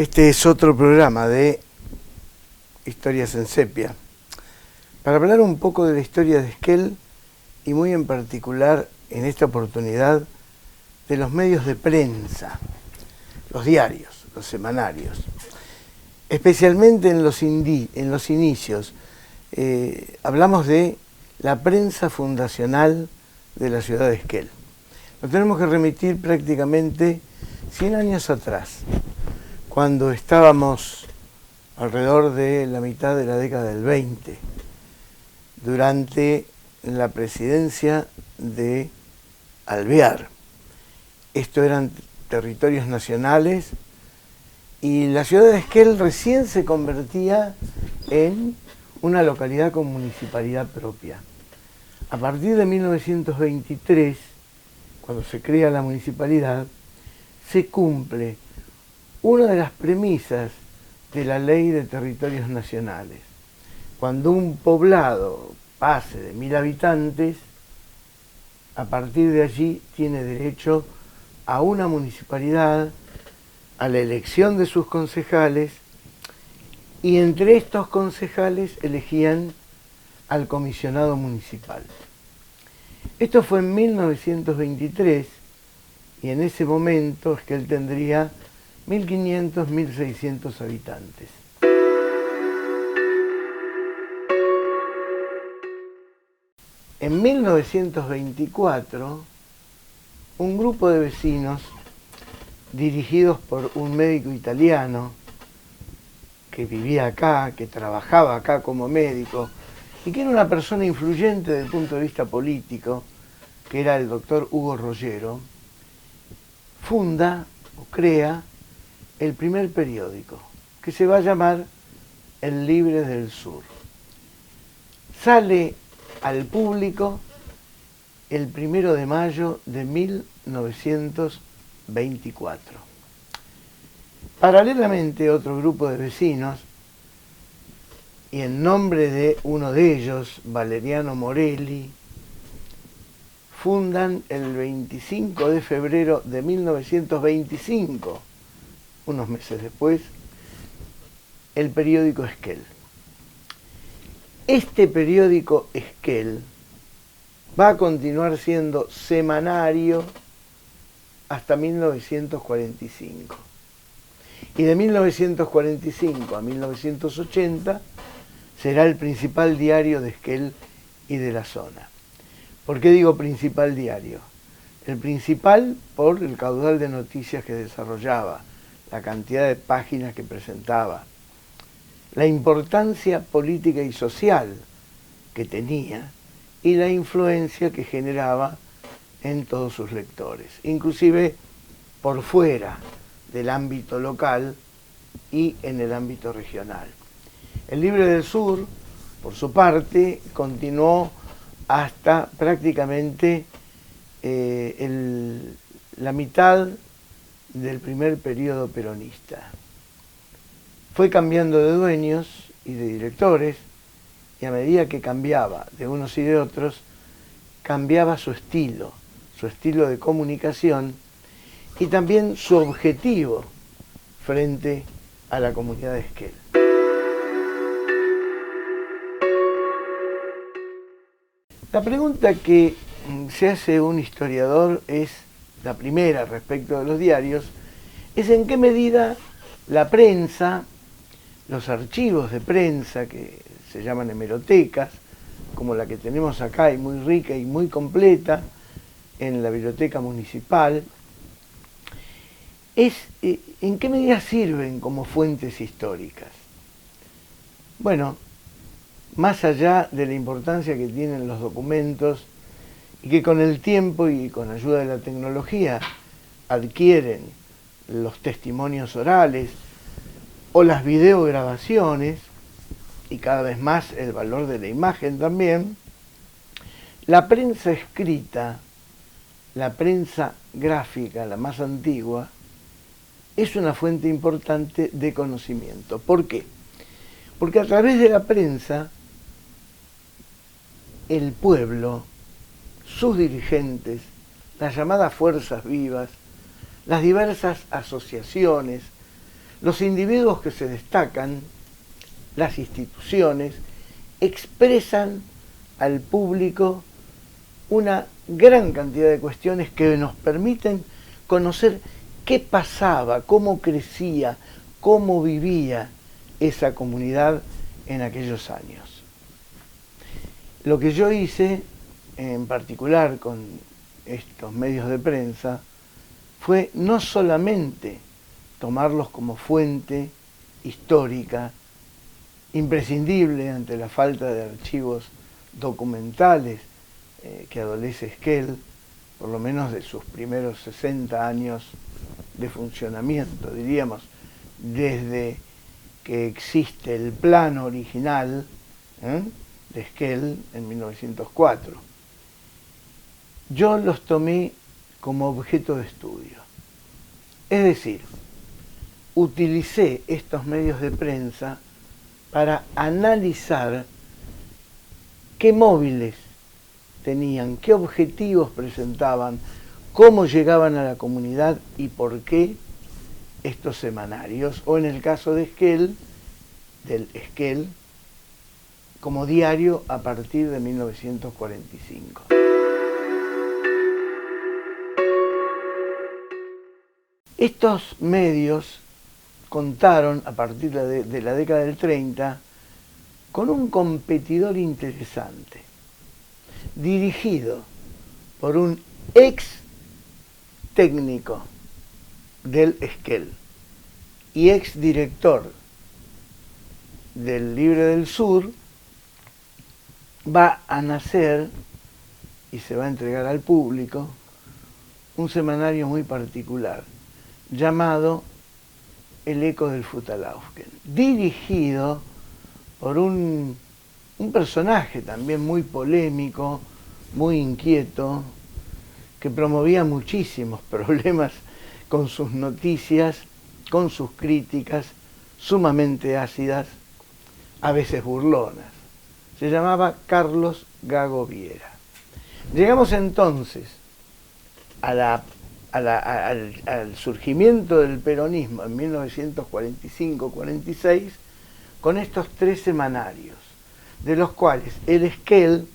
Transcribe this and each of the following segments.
Este es otro programa de Historias en Sepia, para hablar un poco de la historia de Esquel y muy en particular, en esta oportunidad, de los medios de prensa, los diarios, los semanarios, especialmente en los inicios. Hablamos de la prensa fundacional de la ciudad de Esquel. Nos tenemos que remitir prácticamente 100 años atrás, cuando estábamos alrededor de la mitad de la década del 20, durante la presidencia de Alvear. Esto eran territorios nacionales y la ciudad de Esquel recién se convertía en una localidad con municipalidad propia. A partir de 1923, cuando se crea la municipalidad, se cumple una de las premisas de la Ley de Territorios Nacionales. Cuando un poblado pase de 1000 habitantes, a partir de allí tiene derecho a una municipalidad, a la elección de sus concejales, y entre estos concejales elegían al comisionado municipal. Esto fue en 1923, y en ese momento Esquel tendría 1500, 1600 habitantes. En 1924, un grupo de vecinos, dirigidos por un médico italiano que vivía acá, que trabajaba acá como médico, y que era una persona influyente desde el punto de vista político, que era el doctor Hugo Rollero, funda o crea el primer periódico, que se va a llamar El Libre del Sur. Sale al público el 1 de mayo de 1924. Paralelamente, otro grupo de vecinos, y en nombre de uno de ellos, Valeriano Morelli, fundan el 25 de febrero de 1925, unos meses después, el periódico Esquel. Este periódico Esquel va a continuar siendo semanario hasta 1945. Y de 1945 a 1980 será el principal diario de Esquel y de la zona. ¿Por qué digo principal diario? El principal por el caudal de noticias que desarrollaba, la cantidad de páginas que presentaba, la importancia política y social que tenía y la influencia que generaba en todos sus lectores, inclusive por fuera del ámbito local y en el ámbito regional. El Libre del Sur, por su parte, continuó hasta prácticamente la mitad del primer periodo peronista. Fue cambiando de dueños y de directores, y a medida que cambiaba de unos y de otros, cambiaba su estilo de comunicación y también su objetivo frente a la comunidad de Esquel. La pregunta que se hace un historiador es, la primera respecto de los diarios, es en qué medida la prensa, los archivos de prensa, que se llaman hemerotecas, como la que tenemos acá y muy rica y muy completa en la biblioteca municipal, ¿en qué medida sirven como fuentes históricas? Bueno, más allá de la importancia que tienen los documentos y que con el tiempo y con ayuda de la tecnología adquieren los testimonios orales o las videograbaciones, y cada vez más el valor de la imagen también, la prensa escrita, la prensa gráfica, la más antigua, es una fuente importante de conocimiento. ¿Por qué? Porque a través de la prensa, el pueblo, sus dirigentes, las llamadas fuerzas vivas, las diversas asociaciones, Los individuos que se destacan, las instituciones, expresan al público una gran cantidad de cuestiones que nos permiten conocer qué pasaba, cómo crecía, cómo vivía esa comunidad en aquellos años. Lo que yo hice, en particular con estos medios de prensa, fue no solamente tomarlos como fuente histórica, imprescindible ante la falta de archivos documentales que adolece Esquel, por lo menos de sus primeros 60 años de funcionamiento, diríamos, desde que existe el plano original de Esquel en 1904. Yo los tomé como objeto de estudio. Es decir, utilicé estos medios de prensa para analizar qué móviles tenían, qué objetivos presentaban, cómo llegaban a la comunidad y por qué estos semanarios, o en el caso de Esquel, del Esquel, como diario a partir de 1945. Estos medios contaron, a partir de la década del 30, con un competidor interesante, dirigido por un ex técnico del Esquel y ex director del Libre del Sur. Va a nacer y se va a entregar al público un semanario muy particular llamado El Eco del Futalaufken, dirigido por un personaje también muy polémico, muy inquieto, que promovía muchísimos problemas con sus noticias, con sus críticas sumamente ácidas, a veces burlonas. Se llamaba Carlos Gago Viera. Llegamos entonces al surgimiento del peronismo en 1945-46 con estos 3 semanarios, de los cuales el Esquel,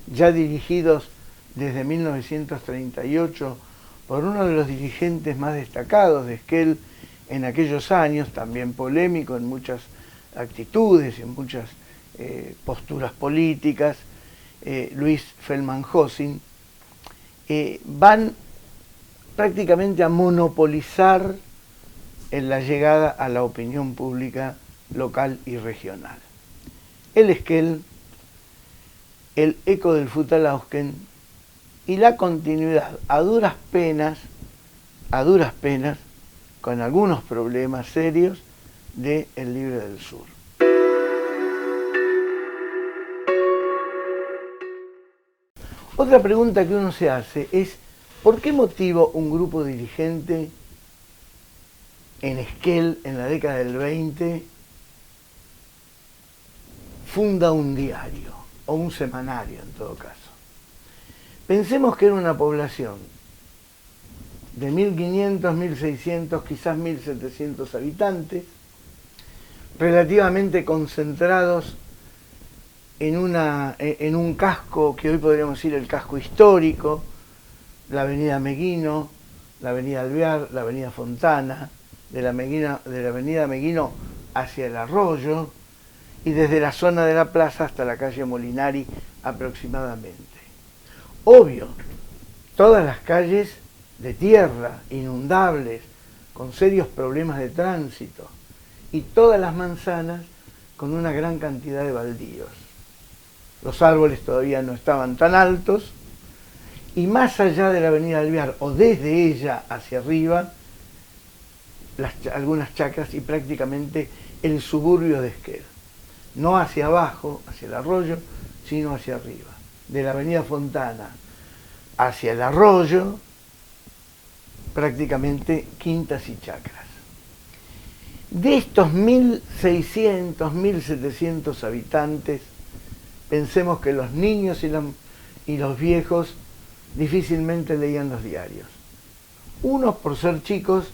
ya dirigidos desde 1938 por uno de los dirigentes más destacados de Esquel en aquellos años, también polémico en muchas actitudes, en muchas posturas políticas, Luis Feldman-Josin, van prácticamente a monopolizar en la llegada a la opinión pública local y regional. El Esquel, el Eco del Futalaufken y la continuidad a duras penas, con algunos problemas serios, de El Libre del Sur. Otra pregunta que uno se hace es, ¿por qué motivo un grupo dirigente en Esquel, en la década del 20, funda un diario, o un semanario en todo caso? Pensemos que era una población de 1.500, 1.600, quizás 1.700 habitantes, relativamente concentrados en un casco que hoy podríamos decir el casco histórico, la avenida Meguino, la avenida Alvear, la avenida Fontana, de la avenida Meguino hacia el Arroyo y desde la zona de la plaza hasta la calle Molinari aproximadamente. Obvio, todas las calles de tierra, inundables, con serios problemas de tránsito, y todas las manzanas con una gran cantidad de baldíos. Los árboles todavía no estaban tan altos, y más allá de la avenida Alvear, o desde ella hacia arriba, algunas chacras y prácticamente el suburbio de Esquel. No hacia abajo, hacia el Arroyo, sino hacia arriba. De la avenida Fontana hacia el Arroyo, prácticamente quintas y chacras. De estos 1.600, 1.700 habitantes, pensemos que los niños y los viejos difícilmente leían los diarios. Unos por ser chicos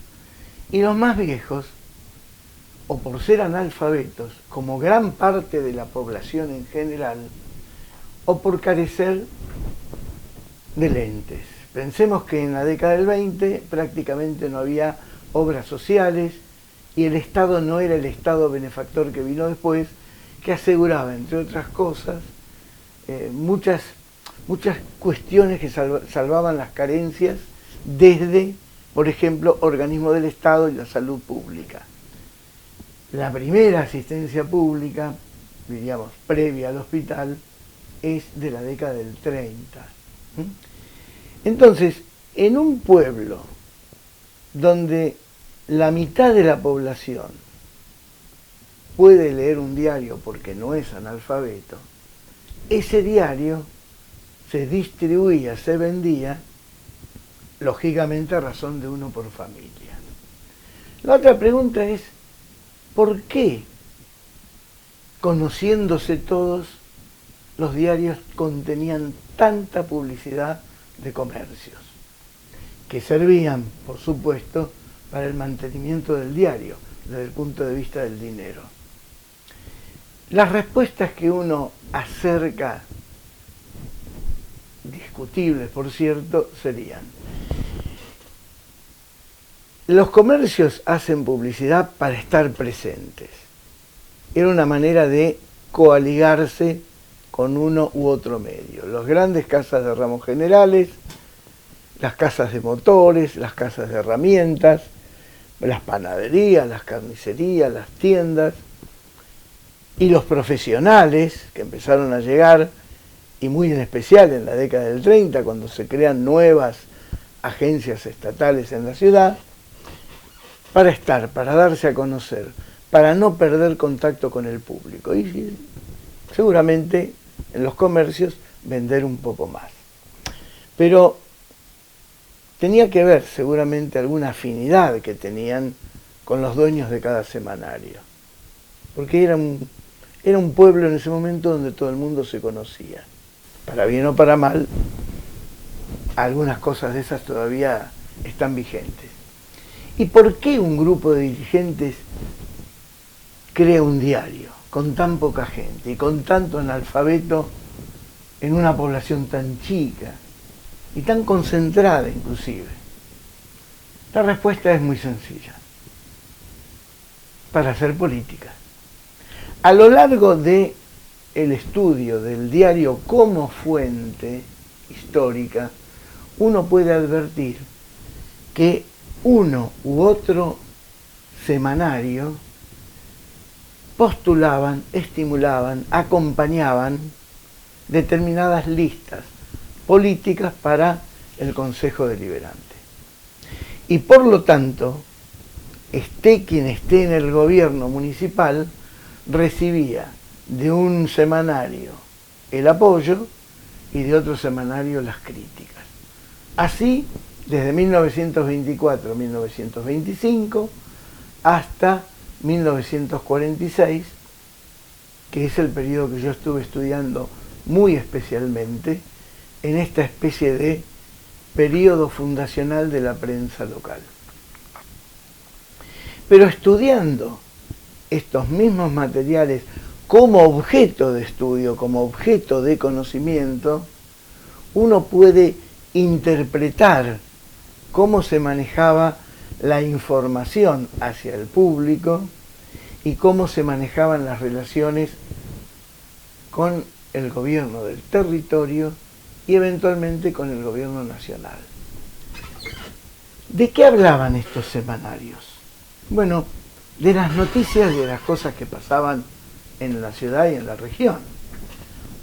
y los más viejos o por ser analfabetos, como gran parte de la población en general, o por carecer de lentes. Pensemos que en la década del 20 prácticamente no había obras sociales y el Estado no era el Estado benefactor que vino después, que aseguraba, entre otras cosas, muchas cuestiones que salvaban las carencias desde, por ejemplo, organismos del Estado y la salud pública. La primera asistencia pública, diríamos, previa al hospital, es de la década del 30. Entonces, en un pueblo donde la mitad de la población puede leer un diario porque no es analfabeto, ese diario se distribuía, se vendía, lógicamente a razón de uno por familia. La otra pregunta es, ¿por qué, conociéndose todos, los diarios contenían tanta publicidad de comercios, que servían, por supuesto, para el mantenimiento del diario, desde el punto de vista del dinero? Las respuestas que uno acerca, discutibles por cierto, serían: los comercios hacen publicidad para estar presentes. Era una manera de coaligarse con uno u otro medio. Las grandes casas de ramos generales, las casas de motores, las casas de herramientas, las panaderías, las carnicerías, las tiendas, y los profesionales que empezaron a llegar, y muy en especial en la década del 30, cuando se crean nuevas agencias estatales en la ciudad, para estar, para darse a conocer, para no perder contacto con el público. Y seguramente en los comercios vender un poco más. Pero tenía que ver seguramente alguna afinidad que tenían con los dueños de cada semanario. Porque era un pueblo en ese momento donde todo el mundo se conocía. Para bien o para mal, algunas cosas de esas todavía están vigentes. ¿Y por qué un grupo de dirigentes crea un diario con tan poca gente y con tanto analfabeto en una población tan chica y tan concentrada inclusive? La respuesta es muy sencilla: para hacer política. A lo largo del estudio del diario como fuente histórica, uno puede advertir que uno u otro semanario postulaban, estimulaban, acompañaban determinadas listas políticas para el Consejo Deliberante. Y por lo tanto, esté quien esté en el gobierno municipal, recibía de un semanario el apoyo y de otro semanario las críticas. Así, desde 1924-1925 hasta 1946, que es el periodo que yo estuve estudiando muy especialmente en esta especie de periodo fundacional de la prensa local. Pero estudiando estos mismos materiales como objeto de estudio, como objeto de conocimiento, uno puede interpretar cómo se manejaba la información hacia el público y cómo se manejaban las relaciones con el gobierno del territorio y eventualmente con el gobierno nacional. ¿De qué hablaban estos semanarios? Bueno, de las noticias y de las cosas que pasaban en la ciudad y en la región.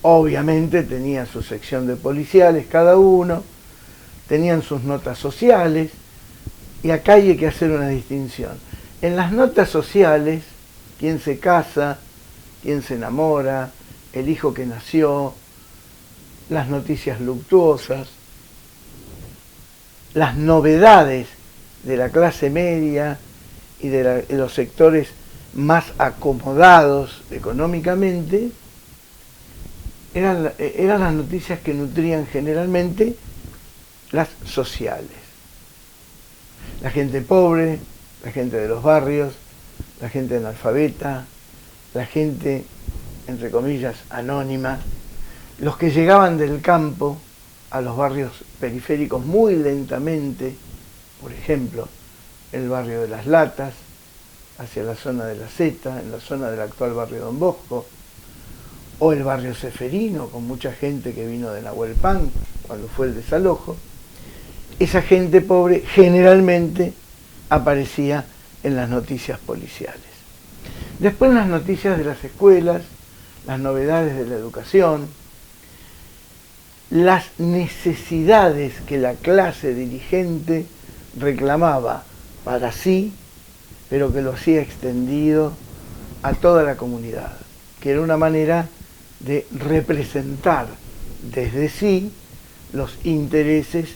Obviamente tenía su sección de policiales cada uno, tenían sus notas sociales, y acá hay que hacer una distinción. En las notas sociales, quién se casa, quién se enamora, el hijo que nació, las noticias luctuosas, las novedades de la clase media y de los sectores más acomodados económicamente, eran las noticias que nutrían generalmente las sociales. La gente pobre, la gente de los barrios, la gente analfabeta, la gente, entre comillas, anónima, los que llegaban del campo a los barrios periféricos muy lentamente, por ejemplo, el barrio de Las Latas, hacia la zona de La Zeta, en la zona del actual barrio Don Bosco, o el barrio Ceferino, con mucha gente que vino de Nahuelpan cuando fue el desalojo. Esa gente pobre generalmente aparecía en las noticias policiales. Después en las noticias de las escuelas, las novedades de la educación, las necesidades que la clase dirigente reclamaba para sí, pero que lo hacía extendido a toda la comunidad, que era una manera de representar desde sí los intereses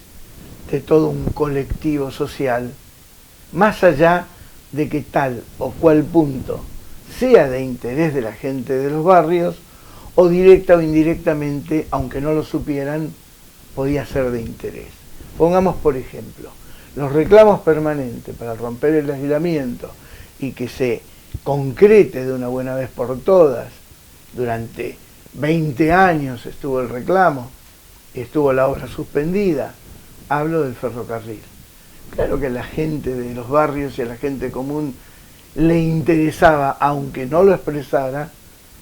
de todo un colectivo social, más allá de que tal o cual punto sea de interés de la gente de los barrios, o directa o indirectamente, aunque no lo supieran, podía ser de interés. Pongamos, por ejemplo, los reclamos permanentes para romper el aislamiento y que se concrete de una buena vez por todas. Durante 20 años estuvo el reclamo, estuvo la obra suspendida. Hablo del ferrocarril. Claro que a la gente de los barrios y a la gente común le interesaba, aunque no lo expresara,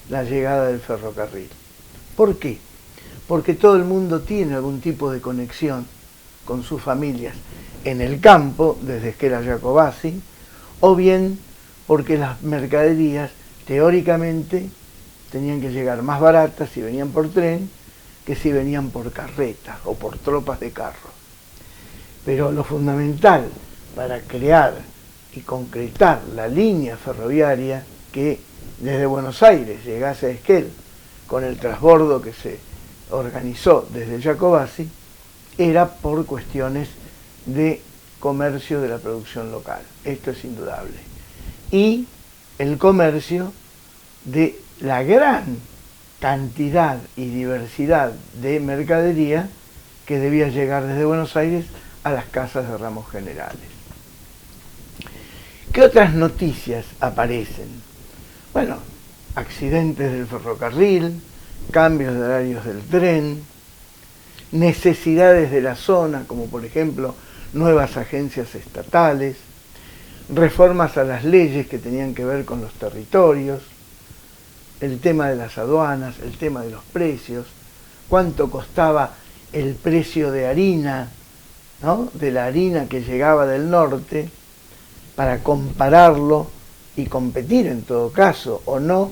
la llegada del ferrocarril. ¿Por qué? Porque todo el mundo tiene algún tipo de conexión con sus familias en el campo, desde Esquel a Jacobacci, o bien porque las mercaderías teóricamente tenían que llegar más baratas si venían por tren que si venían por carretas o por tropas de carro. Pero lo fundamental para crear y concretar la línea ferroviaria que desde Buenos Aires llegase a Esquel con el transbordo que se organizó desde Jacobacci era por cuestiones de comercio de la producción local. Esto es indudable. Y el comercio de la gran cantidad y diversidad de mercadería que debía llegar desde Buenos Aires a las casas de ramos generales. ¿Qué otras noticias aparecen? Bueno, accidentes del ferrocarril, cambios de horarios del tren, necesidades de la zona, como por ejemplo nuevas agencias estatales, reformas a las leyes que tenían que ver con los territorios, el tema de las aduanas, el tema de los precios, cuánto costaba el precio de harina, ¿no? De la harina que llegaba del norte, para compararlo y competir en todo caso, o no,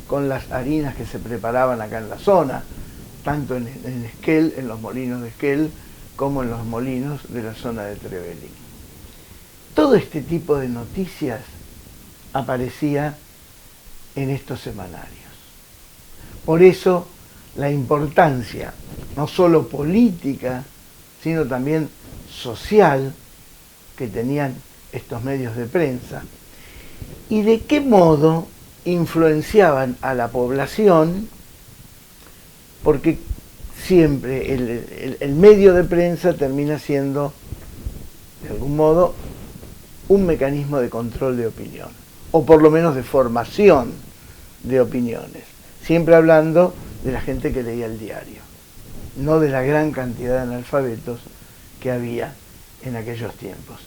con las harinas que se preparaban acá en la zona, tanto en Esquel, en los molinos de Esquel, como en los molinos de la zona de Trevelin. Todo este tipo de noticias aparecía en estos semanarios. Por eso la importancia, no solo política, sino también social, que tenían estos medios de prensa, y de qué modo influenciaban a la población, porque siempre el medio de prensa termina siendo, de algún modo, un mecanismo de control de opinión, o por lo menos de formación de opiniones, siempre hablando de la gente que leía el diario, no de la gran cantidad de analfabetos que había en aquellos tiempos.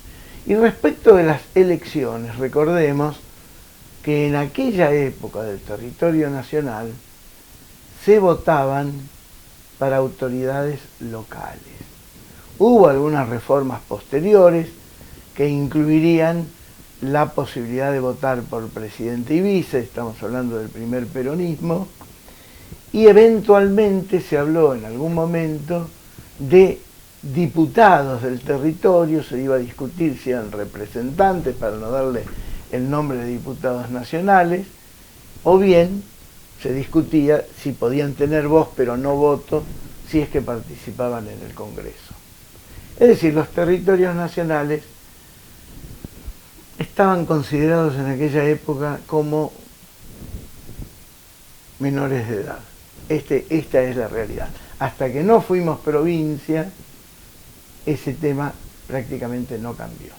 Y respecto de las elecciones, recordemos que en aquella época del territorio nacional se votaban para autoridades locales. Hubo algunas reformas posteriores que incluirían la posibilidad de votar por presidente y vice, estamos hablando del primer peronismo, y eventualmente se habló en algún momento de diputados del territorio, se iba a discutir si eran representantes, para no darle el nombre de diputados nacionales, o bien se discutía si podían tener voz pero no voto si es que participaban en el Congreso. Es decir, los territorios nacionales estaban considerados en aquella época como menores de edad. Esta es la realidad. Hasta que no fuimos provincia, ese tema prácticamente no cambió.